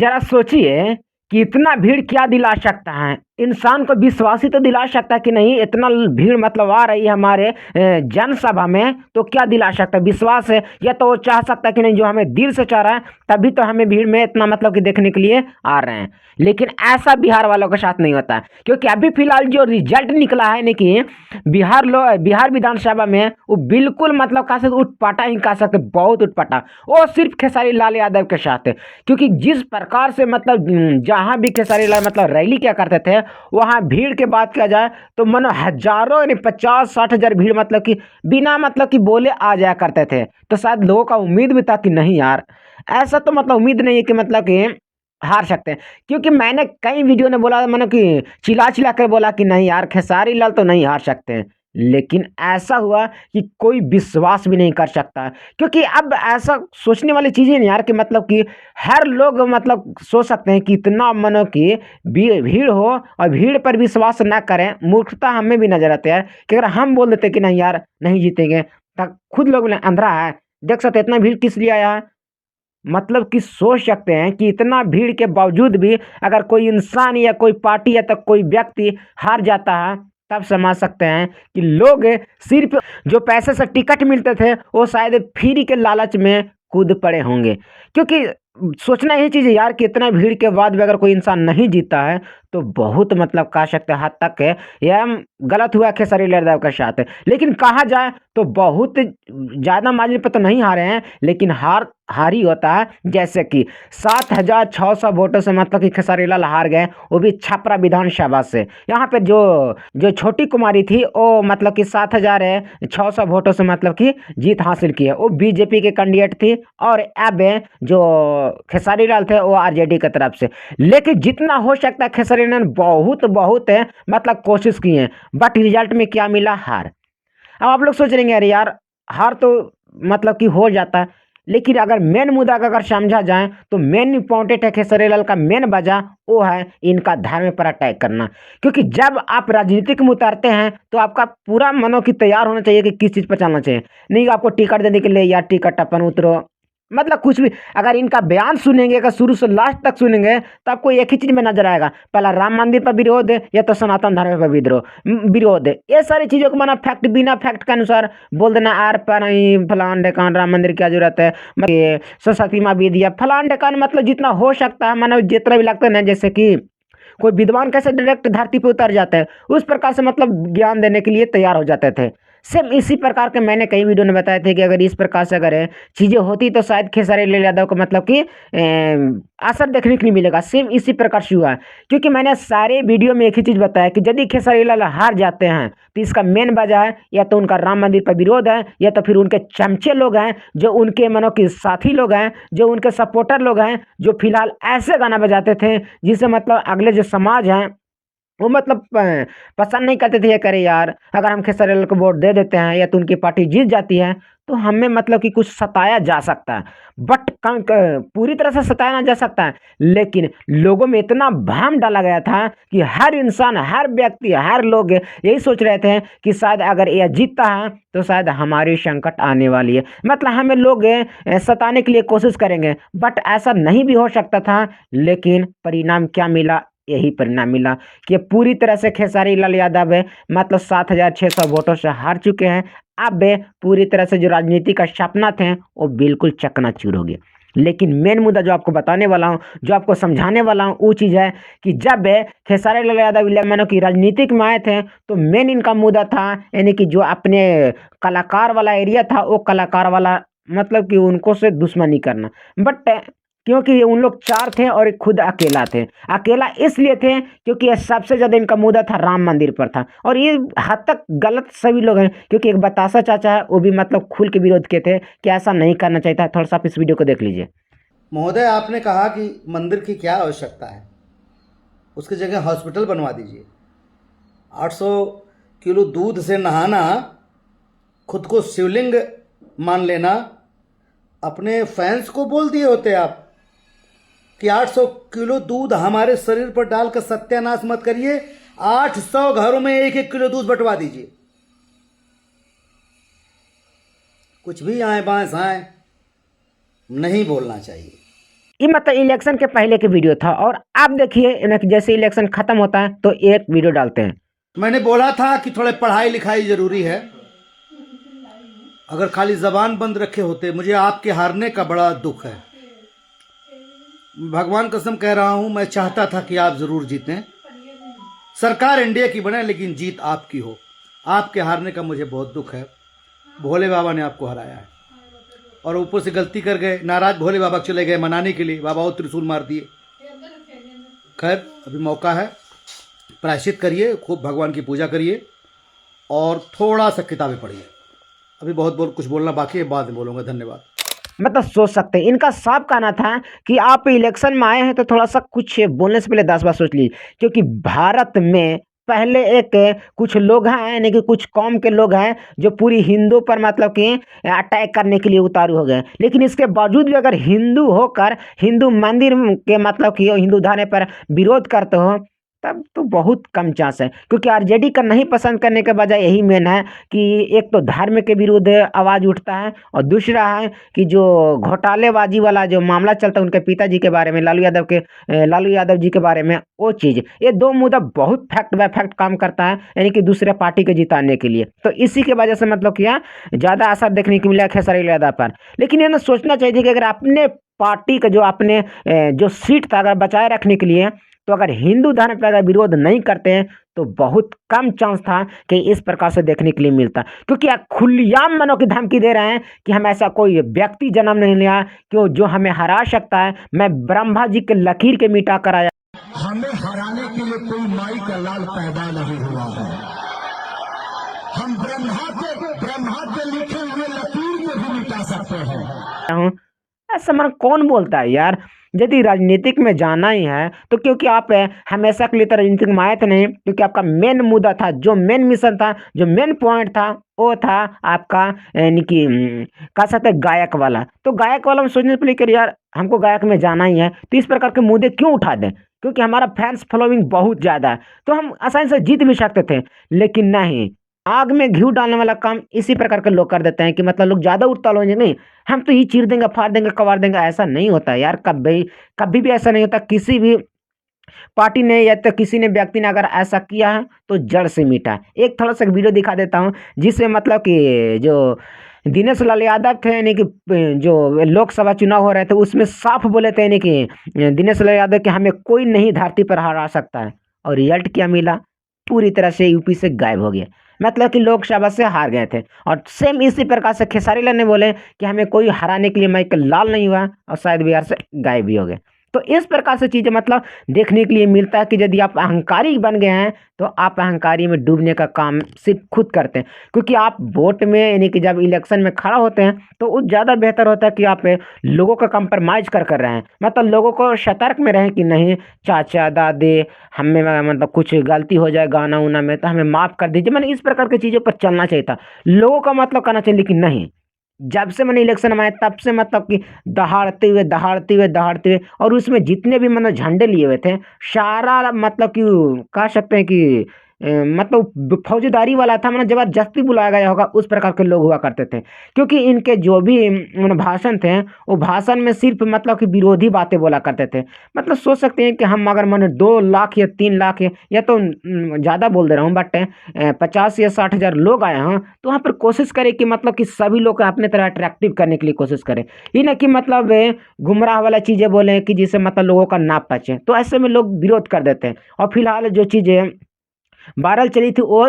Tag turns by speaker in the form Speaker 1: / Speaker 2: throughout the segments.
Speaker 1: जरा सोचिए कि इतना भीड़ क्या दिला सकता है। इंसान को विश्वास ही तो दिला सकता है कि नहीं, इतना भीड़ मतलब आ रही है हमारे जनसभा में, तो क्या दिला सकता है? विश्वास है, या तो वो चाह सकता है कि नहीं, जो हमें दिल से चाह रहा है तभी तो हमें भीड़ में इतना मतलब कि देखने के लिए आ रहे हैं। लेकिन ऐसा बिहार वालों के साथ नहीं होता है, क्योंकि अभी फिलहाल जो रिजल्ट निकला है ना कि बिहार विधानसभा में वो बिल्कुल मतलब कहा सकते उठपाटा ही कहा सकते, बहुत उठपाटा। वो सिर्फ खेसारी लाल यादव के साथ है, क्योंकि जिस प्रकार से मतलब जहां भी खेसारी लाल मतलब रैली क्या करते थे, वहां भीड़ की बात किया जाए तो मानो हजारों यानी 50-60 हजार भीड़ मतलब कि बिना मतलब कि बोले आ जाया करते थे। तो शायद लोगों का उम्मीद भी था कि नहीं यार, ऐसा तो मतलब उम्मीद नहीं है कि मतलब कि हार सकते हैं। क्योंकि मैंने कई वीडियो ने बोला, मैंने कि चिल्ला चिल्ला कर बोला कि नहीं यार, खेसारी लाल तो नहीं हार सकते हैं। लेकिन ऐसा हुआ कि कोई विश्वास भी नहीं कर सकता, क्योंकि अब ऐसा सोचने वाली चीज़ ही नहीं यार कि मतलब कि हर लोग मतलब सोच सकते हैं कि इतना मानो कि भीड़ हो और भीड़ पर विश्वास ना करें, मूर्खता हमें भी नजर आती है कि अगर हम बोल देते कि नहीं यार नहीं जीतेंगे, तब खुद लोग ने अंधरा है, देख सकते हैं इतना भीड़ किस लिए आया है। मतलब कि सोच सकते हैं कि इतना भीड़ के बावजूद भी अगर कोई इंसान या कोई पार्टी या तक कोई व्यक्ति हार जाता है, तब समझ सकते हैं कि लोग सिर्फ जो पैसे से टिकट मिलते थे वो शायद फ्री के लालच में कूद पड़े होंगे। क्योंकि सोचना यही चीज़ है यार कि इतना भीड़ के बाद भी अगर कोई इंसान नहीं जीता है, तो बहुत मतलब कह सकते हैं हद तक है यह गलत हुआ खेसारी लाल यादव के साथ। लेकिन कहा जाए तो बहुत ज़्यादा मार्जिन पर तो नहीं हारे हैं, लेकिन हारी होता है। जैसे कि 7,600 वोटों से मतलब कि खेसारी लाल हार गए, वो भी छपरा विधानसभा से। यहाँ पे जो जो छोटी कुमारी थी वो मतलब कि 7,600 वोटों से मतलब कि जीत हासिल की है। वो बीजेपी के कैंडिडेट थी, और अब जो खेसारी लाल थे वो आरजेडी की तरफ से। लेकिन जितना हो सकता है खेसारी लाल ने बहुत बहुत मतलब कोशिश की है, बट रिजल्ट में क्या मिला? हार। अब आप लोग सोच रहे हैं अरे यार, हार तो मतलब कि हो जाता है। लेकिन अगर मेन मुद्दा का अगर समझा जाए तो मेन इंपॉर्टेंट है खेसरी लाल का मेन वजह वो है इनका धर्म पर अटैक करना। क्योंकि जब आप राजनीतिक में उतरते हैं तो आपका पूरा मनो की तैयार होना चाहिए कि किस चीज़ पर चलना चाहिए। नहीं आपको टिकट देने के लिए यार टिकट अपन उतरो, मतलब कुछ भी। अगर इनका बयान सुनेंगे, अगर शुरू से लास्ट तक सुनेंगे, तो आपको एक ही चीज में नजर आएगा, पहला राम मंदिर पर विरोध है या तो सनातन धर्म पर विरोध है। ये सारी चीजों को माना फैक्ट बिना फैक्ट के अनुसार बोल देना, आर पर नहीं फलान ढेकान राम मंदिर की क्या जरूरत है, सरस्वती माँ भी दिया फलान ढेकान, मतलब जितना हो सकता है मानो जितना भी लगता है ना, जैसे कि कोई विद्वान कैसे डायरेक्ट धरती पे उतर जाता है, उस प्रकार से मतलब ज्ञान देने के लिए तैयार हो जाते थे। सेम इसी प्रकार के मैंने कई वीडियो में बताए थे कि अगर इस प्रकार से अगर चीज़ें होती तो शायद खेसारी लाल यादव को मतलब कि असर देखने को नहीं मिलेगा। सेम इसी प्रकार से हुआ है, क्योंकि मैंने सारे वीडियो में एक ही चीज़ बताया कि यदि खेसारी लाल हार जाते हैं तो इसका मेन वजह है या तो उनका राम मंदिर पर विरोध है, या तो फिर उनके चमचे लोग हैं, जो उनके मनो के साथी लोग हैं, जो उनके सपोर्टर लोग हैं, जो फिलहाल ऐसे गाना बजाते थे जिससे मतलब अगले जो समाज हैं वो मतलब पसंद नहीं करते थे। ये करे यार, अगर हम खेसारी लाल को वोट दे देते हैं या तो उनकी पार्टी जीत जाती है तो हमें मतलब कि कुछ सताया जा सकता है, बट पूरी तरह से सताया ना जा सकता है। लेकिन लोगों में इतना भ्रम डाला गया था कि हर इंसान, हर व्यक्ति, हर लोग यही सोच रहे थे कि शायद अगर यह जीतता है तो शायद हमारी संकट आने वाली है, मतलब हमें लोग सताने के लिए कोशिश करेंगे। बट ऐसा नहीं भी हो सकता था। लेकिन परिणाम क्या मिला? यही परिणाम मिला कि पूरी तरह से खेसारी लाल यादव मतलब 7,600 वोटों से हार चुके हैं। अब पूरी तरह से जो राजनीति का सपना थे वो बिल्कुल चकनाचूर हो गया। लेकिन मेन मुद्दा जो आपको बताने वाला हूँ, जो आपको समझाने वाला हूँ, वो चीज़ है कि जब खेसारी लाल यादव मानो कि राजनीतिक में आए थे तो मेन इनका मुद्दा था, यानी कि जो अपने कलाकार वाला एरिया था वो कलाकार वाला मतलब कि उनको से दुश्मनी करना। बट क्योंकि ये उन लोग चार थे और एक खुद अकेला थे। अकेला इसलिए थे क्योंकि ये सबसे ज्यादा इनका मुद्दा था राम मंदिर पर था, और ये हद तक गलत सभी लोग हैं। क्योंकि एक बतासा चाचा है, वो भी मतलब खुल के विरोध किए थे कि ऐसा नहीं करना चाहिए था। थोड़ा सा आप इस वीडियो को देख लीजिए।
Speaker 2: महोदय, आपने कहा कि मंदिर की क्या आवश्यकता है, उसकी जगह हॉस्पिटल बनवा दीजिए। 800 किलो दूध से नहाना, खुद को शिवलिंग मान लेना, अपने फैंस को बोल दिए होते आप कि 800 किलो दूध हमारे शरीर पर डालकर सत्यानाश मत करिए, 800 घरों में 1-1 किलो दूध बंटवा दीजिए। कुछ भी आए बाएं साएं नहीं बोलना चाहिए।
Speaker 1: ये मतलब इलेक्शन के पहले के वीडियो था। और आप देखिए ना कि जैसे इलेक्शन खत्म होता है तो एक वीडियो डालते हैं।
Speaker 2: मैंने बोला था कि थोड़े पढ़ाई लिखाई जरूरी है। अगर खाली जबान बंद रखे होते, मुझे आपके हारने का बड़ा दुख है। भगवान कसम कह रहा हूं, मैं चाहता था कि आप जरूर जीतें, सरकार एनडीए की बने, लेकिन जीत आपकी हो। आपके हारने का मुझे बहुत दुख है। भोले बाबा ने आपको हराया है और ऊपर से गलती कर गए, नाराज भोले बाबा चले गए मनाने के लिए, बाबा और त्रिशूल मार दिए। खैर, अभी मौका है, प्रायश्चित करिए, खूब भगवान की पूजा करिए और थोड़ा सा किताबें पढ़िए। अभी बहुत कुछ बोलना बाकी है, बाद में बोलूँगा। धन्यवाद।
Speaker 1: मतलब सोच सकते हैं, इनका साफ कहना था कि आप इलेक्शन में आए हैं तो थोड़ा सा कुछ बोलने से पहले 10 बार सोच लीजिए। क्योंकि भारत में पहले एक कुछ लोग हैं, यानी कि कुछ कौम के लोग हैं जो पूरी हिंदू पर मतलब कि अटैक करने के लिए उतारू हो गए। लेकिन इसके बावजूद भी अगर हिंदू होकर हिंदू मंदिर के मतलब कि हिंदू धाने पर विरोध करते हो, तब तो बहुत कम चांस है। क्योंकि आरजेडी का नहीं पसंद करने के बजाय यही मेन है कि एक तो धर्म के विरुद्ध आवाज उठता है, और दूसरा है कि जो घोटालेबाजी वाला जो मामला चलता है उनके पिताजी के बारे में, लालू यादव जी के बारे में, वो चीज, ये दो मुद्दा बहुत फैक्ट बाय फैक्ट काम करता है, यानी कि दूसरे पार्टी के जिताने के लिए। तो इसी की वजह से मतलब कि यहाँ ज्यादा असर देखने को मिला खेसारी लाल यादव पर। लेकिन ये ना सोचना चाहिए कि अगर अपने पार्टी का जो अपने जो सीट था अगर बचाए रखने के लिए, तो अगर हिंदू धर्म पर अगर विरोध नहीं करते हैं तो बहुत कम चांस था कि इस प्रकार से देखने के लिए मिलता। क्योंकि आप खुलेआम मनों की धमकी दे रहे हैं कि हम ऐसा कोई व्यक्ति जन्म नहीं लिया कि जो हमें हरा सकता है। मैं ब्रह्मा जी के लकीर के मिटा कर आया।
Speaker 3: हमें हराने के लिए कोई माई का लाल पैदा नहीं हुआ है। हम ब्रह्मा के लिखे हुए लकीर को भी मिटा सकते हैं।
Speaker 1: ऐसा मन कौन बोलता है यार। यदि राजनीतिक में जाना ही है तो क्योंकि आप हमेशा के लिए तो राजनीतिक में आए थे नहीं, क्योंकि आपका मेन मुद्दा था, जो मेन मिशन था, जो मेन पॉइंट था, वो था आपका यानी कि कह सकते हैं गायक वाला। तो गायक वाला में सोचने से पहले कि यार हमको गायक में जाना ही है तो इस प्रकार के मुद्दे क्यों उठा दें, क्योंकि हमारा फैंस फॉलोइंग बहुत ज़्यादा है तो हम आसानी से जीत भी सकते थे। लेकिन नहीं, आग में घी डालने वाला काम इसी प्रकार के लोग कर देते हैं कि मतलब लोग ज्यादा उड़ताल हो जाएंगे, नहीं हम तो ये चीर देंगे, फाड़ देंगे, कबाड़ देंगे। ऐसा नहीं होता यार, कभी कभी भी ऐसा नहीं होता। किसी भी पार्टी ने या तो किसी ने व्यक्ति ने अगर ऐसा किया है तो जड़ से मिटा है। एक थोड़ा सा वीडियो दिखा देता हूँ जिसमें मतलब कि जो दिनेश लाल यादव थे, यानी कि जो लोकसभा चुनाव हो रहे थे उसमें साफ बोले थे, यानी कि दिनेश लाल यादव कि हमें कोई नहीं धरती पर हरा सकता है। और रिजल्ट क्या मिला, पूरी तरह से यूपी से गायब हो गया, मतलब कि लोकसभा से हार गए थे। और सेम इसी प्रकार से खेसारी लाल ने बोले कि हमें कोई हराने के लिए माइक लाल नहीं हुआ, और शायद बिहार से गायब भी हो गए। तो इस प्रकार से चीजें मतलब देखने के लिए मिलता है कि यदि आप अहंकारी बन गए हैं तो आप अहंकारी में डूबने का काम सिर्फ खुद करते हैं। क्योंकि आप वोट में यानी कि जब इलेक्शन में खड़ा होते हैं तो वो ज़्यादा बेहतर होता है कि आप लोगों का कंप्रोमाइज कर रहे हैं, मतलब लोगों को सतर्क में रहें कि नहीं चाचा दादी हमें मतलब कुछ गलती हो जाए गाना उना में तो हमें माफ़ कर दीजिए। मैंने इस प्रकार की चीज़ों पर चलना चाहिए था, लोगों का मतलब करना चाहिए। लेकिन नहीं, जब से मैंने इलेक्शन में आया तब से मतलब कि दहाड़ते हुए और उसमें जितने भी मतलब झंडे लिए हुए थे सारा मतलब कि कह सकते हैं कि मतलब फौजदारी वाला था, मतलब जबरदस्ती बुलाया गया होगा उस प्रकार के लोग हुआ करते थे। क्योंकि इनके जो भी भाषण थे वो भाषण में सिर्फ मतलब कि विरोधी बातें बोला करते थे। मतलब सोच सकते हैं कि हम अगर मैंने 2 लाख या 3 लाख या तो ज़्यादा बोल दे रहा हूँ बट 50 या 60 हज़ार लोग आए हैं तो वहाँ पर कोशिश करें कि मतलब कि सभी लोग को अपने तरह अट्रैक्टिव करने के लिए कोशिश करें। ये ना कि मतलब गुमराह वाला चीज़ें बोले कि जिससे मतलब लोगों का ना पचे, तो ऐसे में लोग विरोध कर देते हैं। और फिलहाल जो चीज़ें वायरल चली थी वो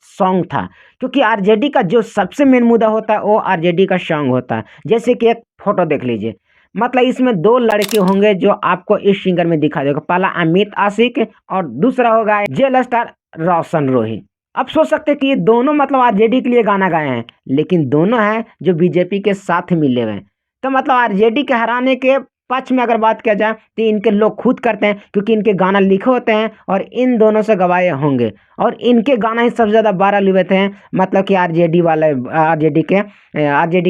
Speaker 1: सॉन्ग था। क्योंकि आरजेडी का जो सबसे मेन मुद्दा होता है वो आरजेडी का सॉन्ग होता है। जैसे कि एक फोटो देख लीजिए, मतलब इसमें 2 लड़के होंगे जो आपको इस सिंगर में दिखा देगा, पहला अमित आशिक और दूसरा होगा जेल स्टार रोशन रोही। अब सोच सकते हैं कि ये दोनों मतलब आरजेडी के लिए गाना गाए हैं, लेकिन दोनों हैं जो बीजेपी के साथ मिले हुए हैं। तो मतलब आरजेडी के हराने के पक्ष में अगर बात किया जाए तो इनके लोग खुद करते हैं, क्योंकि इनके गाना लिखे होते हैं और इन दोनों से गवाए होंगे। और इनके गाना ही सबसे ज़्यादा वायरल हुए थे, मतलब कि आरजेडी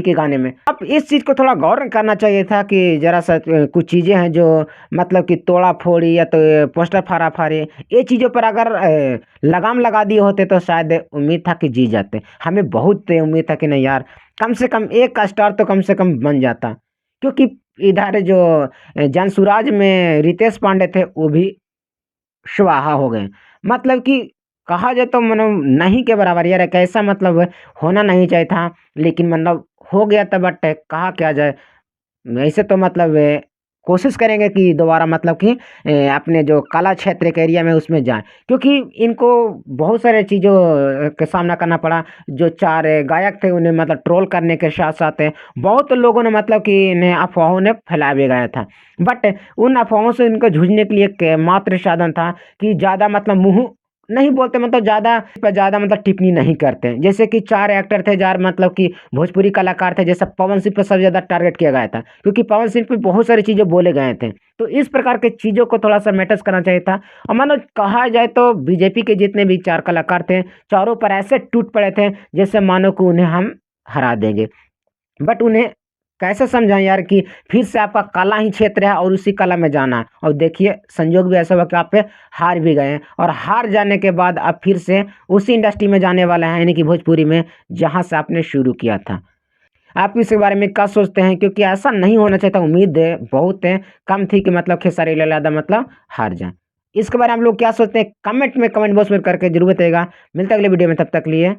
Speaker 1: के गाने में। अब इस चीज़ को थोड़ा गौर करना चाहिए था कि जरा सा कुछ चीज़ें हैं जो मतलब कि तोड़ा फोड़ी या तो पोस्टर फाड़ा फाड़ी, ये चीज़ों पर अगर लगाम लगा दिए होते तो शायद उम्मीद था कि जी जाते। हमें बहुत उम्मीद था कि नहीं यार, कम से कम एक स्टार तो कम से कम बन जाता। क्योंकि इधर जो जनसुराज में रितेश पांडे थे वो भी स्वाहा हो गए। मतलब कि कहा जाए तो मनो नहीं के बराबर यार, एक ऐसा मतलब होना नहीं चाहिए था, लेकिन मतलब हो गया था। बट कहा क्या जाए, वैसे तो मतलब कोशिश करेंगे कि दोबारा मतलब कि अपने जो कला क्षेत्र के एरिया में उसमें जाएं, क्योंकि इनको बहुत सारे चीज़ों का सामना करना पड़ा। जो चार गायक थे उन्हें मतलब ट्रोल करने के साथ साथ बहुत लोगों ने मतलब कि इन्हें अफवाहों ने फैला भी गया था। बट उन अफवाहों से इनको जूझने के लिए एक मात्र साधन था कि ज़्यादा मतलब मुंह नहीं बोलते, मतलब ज़्यादा मतलब टिप्पणी नहीं करते। जैसे कि चार एक्टर थे, चार मतलब कि भोजपुरी कलाकार थे, जैसे पवन सिंह पे सबसे ज़्यादा टारगेट किया गया था, क्योंकि पवन सिंह पे बहुत सारी चीज़ें बोले गए थे। तो इस प्रकार के चीज़ों को थोड़ा सा मैटर्स करना चाहिए था। और मानो कहा जाए तो बीजेपी के जितने भी चार कलाकार थे, चारों पर ऐसे टूट पड़े थे जैसे मानो कि उन्हें हम हरा देंगे। बट उन्हें कैसे समझाएं यार कि फिर से आपका कला ही क्षेत्र है और उसी कला में जाना है। और देखिए संजोग भी ऐसा हुआ कि आप पे हार भी गए हैं, और हार जाने के बाद आप फिर से उसी इंडस्ट्री में जाने वाला है, यानी कि भोजपुरी में, जहां से आपने शुरू किया था। आप इसके बारे में क्या सोचते हैं? क्योंकि ऐसा नहीं होना चाहिए था। उम्मीद है बहुत है कम थी कि मतलब खेसारी लाल यादव मतलब हार जाए। इसके बारे में आप लोग क्या सोचते हैं? कमेंट में, कमेंट बॉक्स में करके जरूर बताइएगा। मिलता है अगले वीडियो में, तब तक लिए।